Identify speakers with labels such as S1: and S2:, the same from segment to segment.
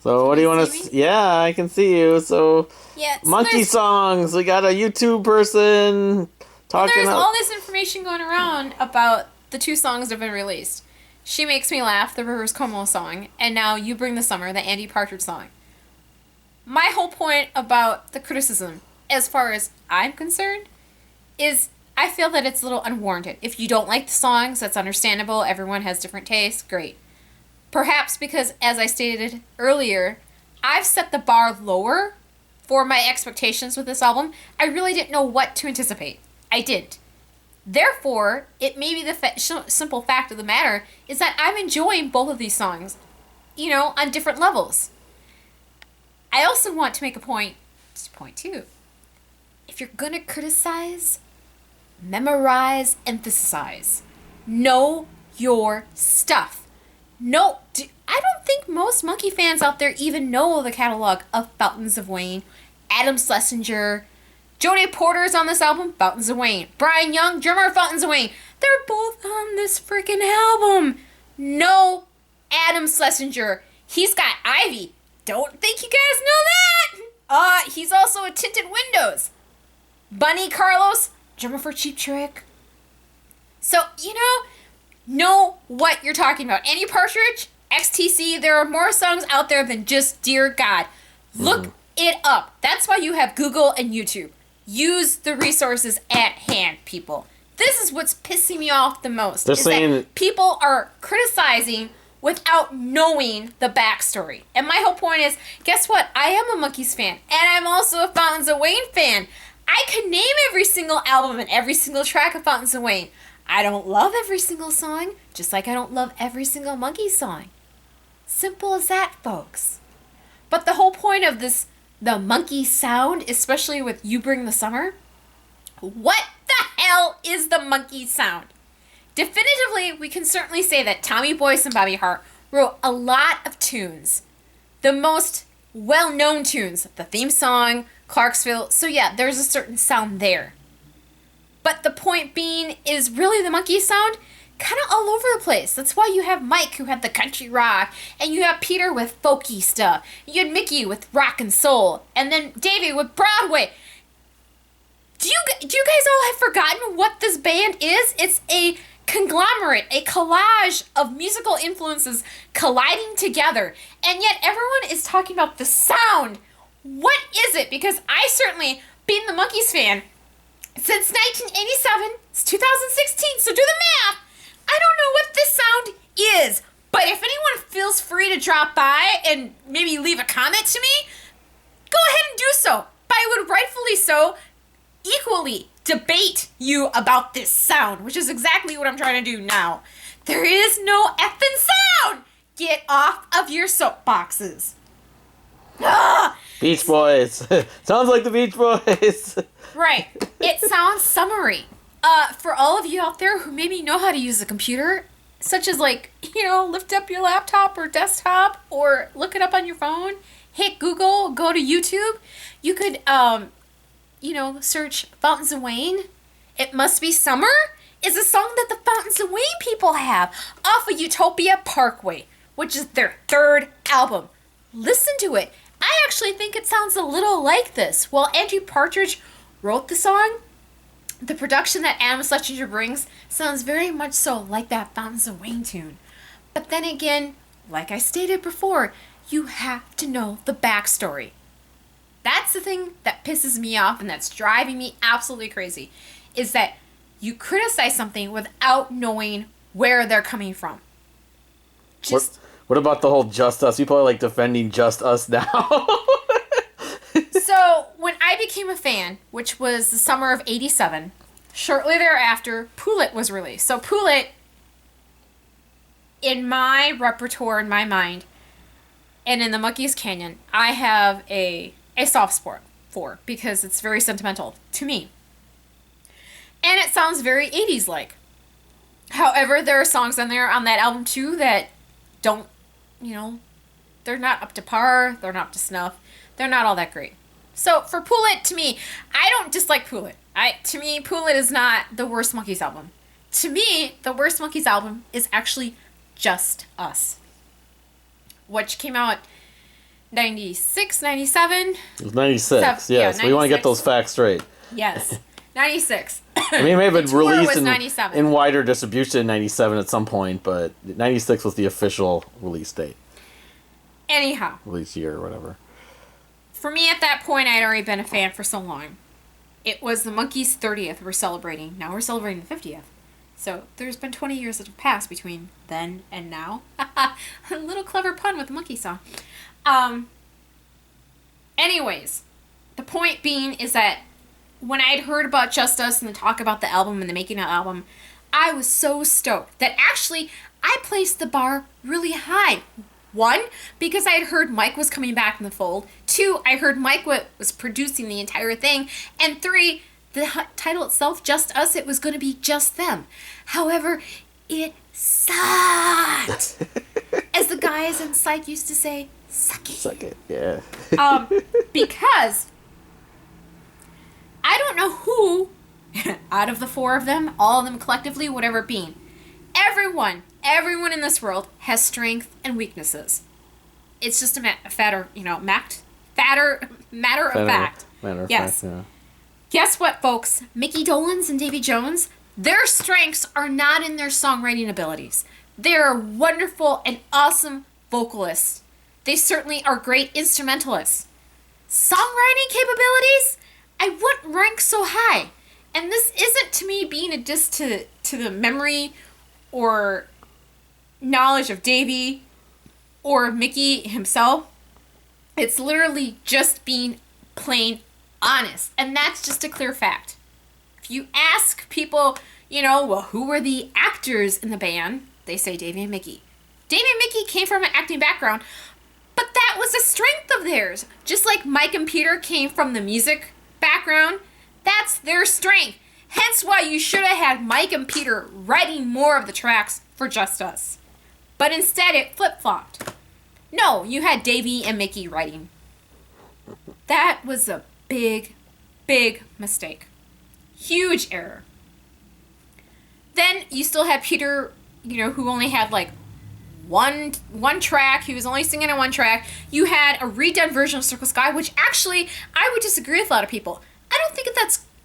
S1: So what do you want to? Yeah, I can see you. So
S2: Yeah, so
S1: monkey songs. We got a YouTube person talking
S2: there's
S1: up.
S2: all this information going around about the two songs that have been released. She Makes Me Laugh, the Rivers Como song, and now You Bring the Summer, the Andy Partridge song. My whole point about the criticism, as far as I'm concerned, is I feel that it's a little unwarranted. If you don't like the songs, that's understandable. Everyone has different tastes. Great. Perhaps because, as I stated earlier, I've set the bar lower for my expectations with this album. I really didn't know what to anticipate. I didn't. Therefore, it may be the simple fact of the matter is that I'm enjoying both of these songs, on different levels. I also want to make a point too. If you're gonna criticize, memorize, emphasize. Know your stuff. No, I don't think most Monkey fans out there even know the catalog of Fountains of Wayne, Adam Schlesinger, Jody Porter's on this album, Fountains of Wayne. Brian Young, drummer of Fountains of Wayne. They're both on this freaking album. No Adam Schlesinger. He's got Ivy. Don't think you guys know that. He's also a Tinted Windows. Bunny Carlos, drummer for Cheap Trick. So, know what you're talking about. Andy Partridge, XTC, there are more songs out there than just Dear God. Look it up. That's why you have Google and YouTube. Use the resources at hand, people. This is what's pissing me off the most.
S1: They're saying
S2: that people are criticizing without knowing the backstory. And my whole point is, guess what? I am a Monkees fan, and I'm also a Fountains of Wayne fan. I can name every single album and every single track of Fountains of Wayne. I don't love every single song, just like I don't love every single Monkees song. Simple as that, folks. But the whole point of this, the monkey sound, especially with You Bring the Summer, what the hell is the monkey sound? Definitively, we can certainly say that Tommy Boyce and Bobby Hart wrote a lot of tunes. The most well-known tunes, the theme song, Clarksville. So yeah, there's a certain sound there. But the point being is really the monkey sound kind of all over the place. That's why you have Mike, who had the country rock, and you have Peter with folky stuff. You had Mickey with rock and soul, and then Davey with Broadway. Do you guys all have forgotten what this band is? It's a conglomerate, a collage of musical influences colliding together, and yet everyone is talking about the sound. What is it? Because I certainly, being the Monkees fan, since 1987, it's 2016, so do the math. I don't know what this sound is, but if anyone feels free to drop by and maybe leave a comment to me, go ahead and do so. But I would rightfully so equally debate you about this sound, which is exactly what I'm trying to do now. There is no effing sound! Get off of your soapboxes. Ah!
S1: Beach Boys. Sounds like the Beach Boys.
S2: Right. It sounds summery. For all of you out there who maybe know how to use a computer, such as lift up your laptop or desktop or look it up on your phone, hit Google, go to YouTube, you could, search Fountains of Wayne. It Must Be Summer is a song that the Fountains of Wayne people have off of Utopia Parkway, which is their third album. Listen to it. I actually think it sounds a little like this. While Andy Partridge wrote the song, the production that Adam Schlesinger brings sounds very much so like that Fountains of Wayne tune. But then again, like I stated before, you have to know the backstory. That's the thing that pisses me off and that's driving me absolutely crazy, is that you criticize something without knowing where they're coming from.
S1: What about the whole Just Us? People are like defending Just Us now.
S2: So, when I became a fan, which was the summer of 87, shortly thereafter, Pool It was released. So, Pool It, in my repertoire, in my mind, and in the Monkees Canyon, I have a soft spot for, because it's very sentimental to me. And it sounds very 80s-like. However, there are songs on there on that album, too, that don't, they're not up to par, they're not up to snuff, they're not all that great. So, for Pool It, to me, I don't dislike Pool It. To me, Pool It is not the worst Monkees album. To me, the worst Monkees album is actually Just Us, which came out 96, 97?
S1: It was 96,
S2: Yeah,
S1: yes. We want to get
S2: 96.
S1: those facts straight.
S2: Yes. 96.
S1: I mean, it may have been
S2: tour was
S1: released
S2: 97.
S1: in wider distribution in 97 at some point, but 96 was the official release date.
S2: Anyhow.
S1: Release year or whatever.
S2: For me, at that point, I had already been a fan for so long. It was the Monkees' 30th we're celebrating. Now we're celebrating the 50th. So there's been 20 years that have passed between then and now. A little clever pun with the Monkey song. Anyways, the point being is that when I'd heard about Just Us and the talk about the album and the making of the album, I was so stoked that actually I placed the bar really high. 1, because I had heard Mike was coming back in the fold. 2, I heard Mike was producing the entire thing. And 3, the title itself, Just Us, it was going to be just them. However, it sucked. As the guys in Psych used to say, suck it.
S1: Suck it, yeah.
S2: Because I don't know who, out of the 4 of them, all of them collectively, whatever it being, everyone in this world has strength and weaknesses. It's just a matter of fact. Yes.
S1: Yeah.
S2: Guess what, folks? Mickey Dolenz and Davy Jones, their strengths are not in their songwriting abilities. They are wonderful and awesome vocalists. They certainly are great instrumentalists. Songwriting capabilities? I wouldn't rank so high. And this isn't to me being a diss to the memory or knowledge of Davy or Mickey himself. It's literally just being plain honest. And that's just a clear fact. If you ask people, well, who were the actors in the band? They say Davy and Mickey. Davy and Mickey came from an acting background, but that was a strength of theirs. Just like Mike and Peter came from the music background, that's their strength. Hence why you should have had Mike and Peter writing more of the tracks for Just Us. But instead it flip-flopped. No, you had Davy and Mickey writing. That was a big, big mistake. Huge error. Then you still had Peter, who only had like one track. He was only singing on one track. You had a redone version of Circle Sky, which actually I would disagree with a lot of people. I don't think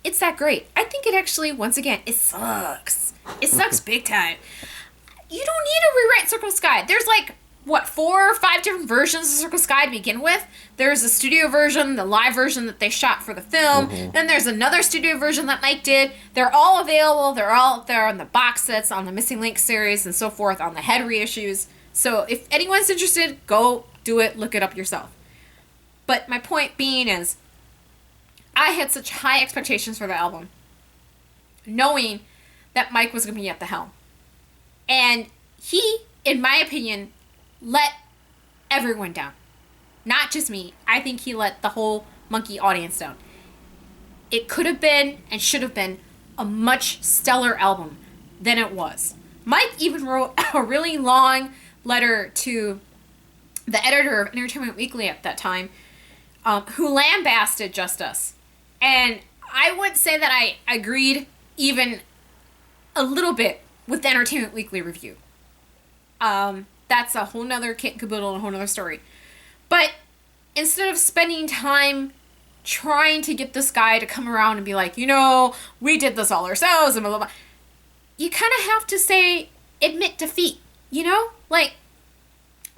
S2: it's that great. I think it actually, once again, it sucks. It sucks big time. You don't need to rewrite Circle Sky. There's 4 or 5 different versions of Circle Sky to begin with. There's a studio version, the live version that they shot for the film. Mm-hmm. Then there's another studio version that Mike did. They're all available. They're all there on the box sets, on the Missing Link series, and so forth, on the head reissues. So if anyone's interested, go do it. Look it up yourself. But my point being is, I had such high expectations for the album, knowing that Mike was going to be at the helm. And he, in my opinion, let everyone down. Not just me. I think he let the whole Monkee audience down. It could have been and should have been a much stellar album than it was. Mike even wrote a really long letter to the editor of Entertainment Weekly at that time, who lambasted Just Us. And I would say that I agreed even a little bit with the Entertainment Weekly review. That's a whole nother kit and caboodle and a whole nother story. But instead of spending time trying to get this guy to come around and be like, we did this all ourselves and blah, blah, blah, you kind of have to admit defeat,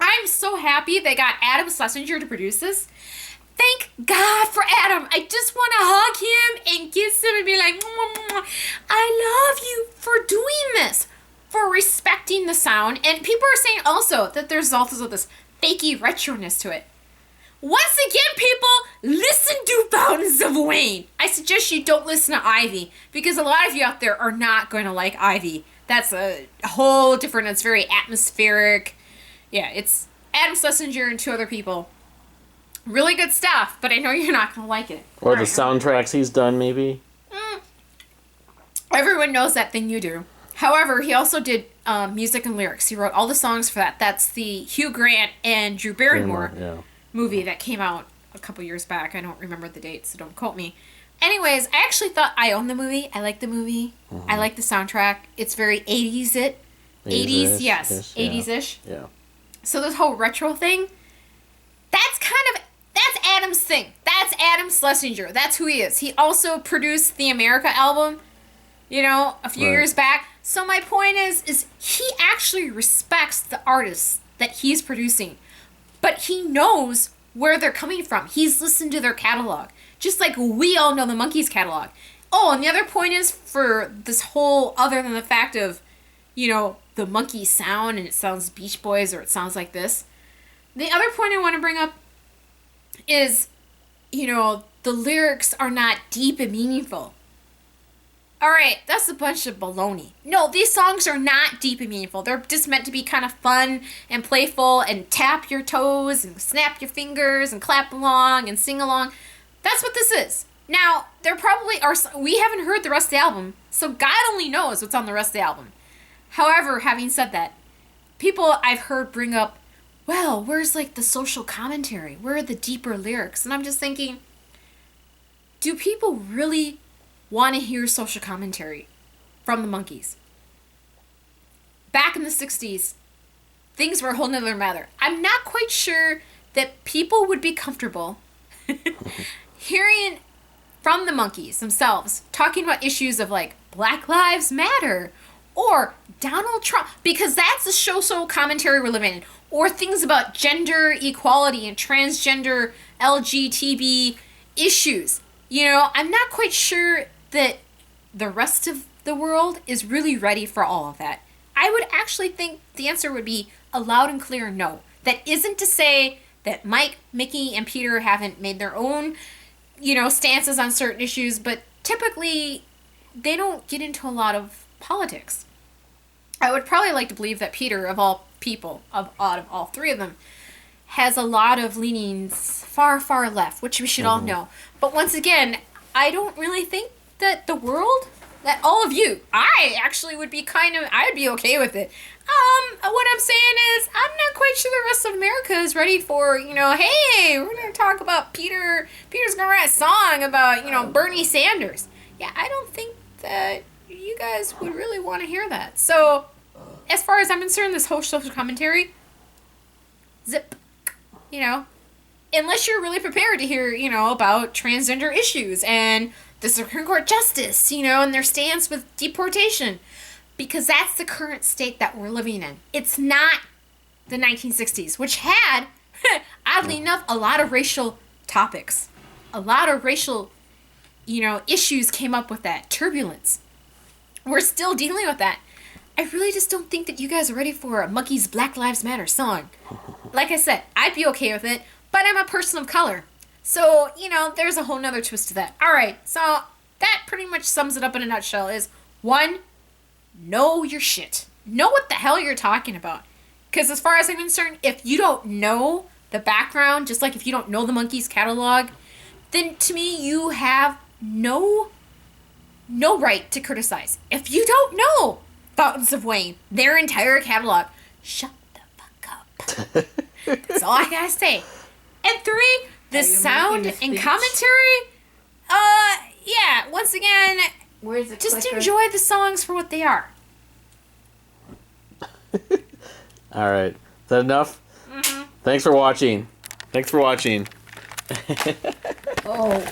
S2: I'm so happy they got Adam Schlesinger to produce this. Thank God for Adam. I just want to hug him and kiss him and be like, I love you for doing this, for respecting the sound. And people are saying also that there's also this fakey retroness to it. Once again, people, listen to Fountains of Wayne. I suggest you don't listen to Ivy, because a lot of you out there are not going to like Ivy. That's a whole different, it's very atmospheric. Yeah, it's Adam Schlesinger and 2 other people. Really good stuff, but I know you're not going to like it.
S1: Or the soundtracks he's done, maybe?
S2: Everyone knows that thing you do. However, he also did music and lyrics. He wrote all the songs for that. That's the Hugh Grant and Drew Barrymore movie that came out a couple years back. I don't remember the date, so don't quote me. Anyways, I actually thought I owned the movie. I like the movie. Mm-hmm. I like the soundtrack. It's very 80s-ish. 80s, yes. 80s-ish.
S1: Yeah.
S2: So this whole retro thing, that's kind Adam's thing. That's Adam Schlesinger. That's who he is. He also produced the America album, a few years back. So my point is he actually respects the artists that he's producing. But he knows where they're coming from. He's listened to their catalog. Just like we all know the Monkees catalog. Oh, and the other point is for this whole, other than the fact of, the Monkey sound and it sounds Beach Boys or it sounds like this. The other point I want to bring up is, the lyrics are not deep and meaningful. Alright, that's a bunch of baloney. No, these songs are not deep and meaningful. They're just meant to be kind of fun and playful and tap your toes and snap your fingers and clap along and sing along. That's what this is. Now, there probably are... We haven't heard the rest of the album, so God only knows what's on the rest of the album. However, having said that, people I've heard bring up, well, where's like the social commentary? Where are the deeper lyrics? And I'm just thinking, do people really want to hear social commentary from the Monkees? Back in the 60s, things were a whole nother matter. I'm not quite sure that people would be comfortable hearing from the Monkees themselves talking about issues of like Black Lives Matter or Donald Trump, because that's the social commentary we're living in, or things about gender equality and transgender LGTB issues. I'm not quite sure that the rest of the world is really ready for all of that. I would actually think the answer would be a loud and clear no. That isn't to say that Mike, Mickey, and Peter haven't made their own, stances on certain issues, but typically they don't get into a lot of politics. I would probably like to believe that Peter, of all people, out of all three of them, has a lot of leanings far, far left, which we should all know. But once again, I don't really think that the world, that all of you, I actually would be I'd be okay with it. What I'm saying is, I'm not quite sure the rest of America is ready for, hey, we're going to talk about Peter's going to write a song about, Bernie Sanders. Yeah, I don't think that you guys would really want to hear that. So, as far as I'm concerned, this whole social commentary, zip, unless you're really prepared to hear, about transgender issues and the Supreme Court justice, and their stance with deportation. Because that's the current state that we're living in. It's not the 1960s, which had, oddly enough, a lot of racial topics. A lot of racial, issues came up with that. Turbulence. We're still dealing with that. I really just don't think that you guys are ready for a Monkees Black Lives Matter song. Like I said, I'd be okay with it, but I'm a person of color. So, there's a whole nother twist to that. Alright, so that pretty much sums it up in a nutshell is, 1, know your shit. Know what the hell you're talking about. Because as far as I'm concerned, if you don't know the background, just like if you don't know the Monkees catalog, then to me you have no right to criticize. If you don't know Fountains of Wayne, their entire catalog, shut the fuck up. That's all I gotta say. And 3, the sound and commentary, yeah, once again, just enjoy the songs for what they are.
S1: All right. Is that enough? Mm-hmm. Thanks for watching. Oh.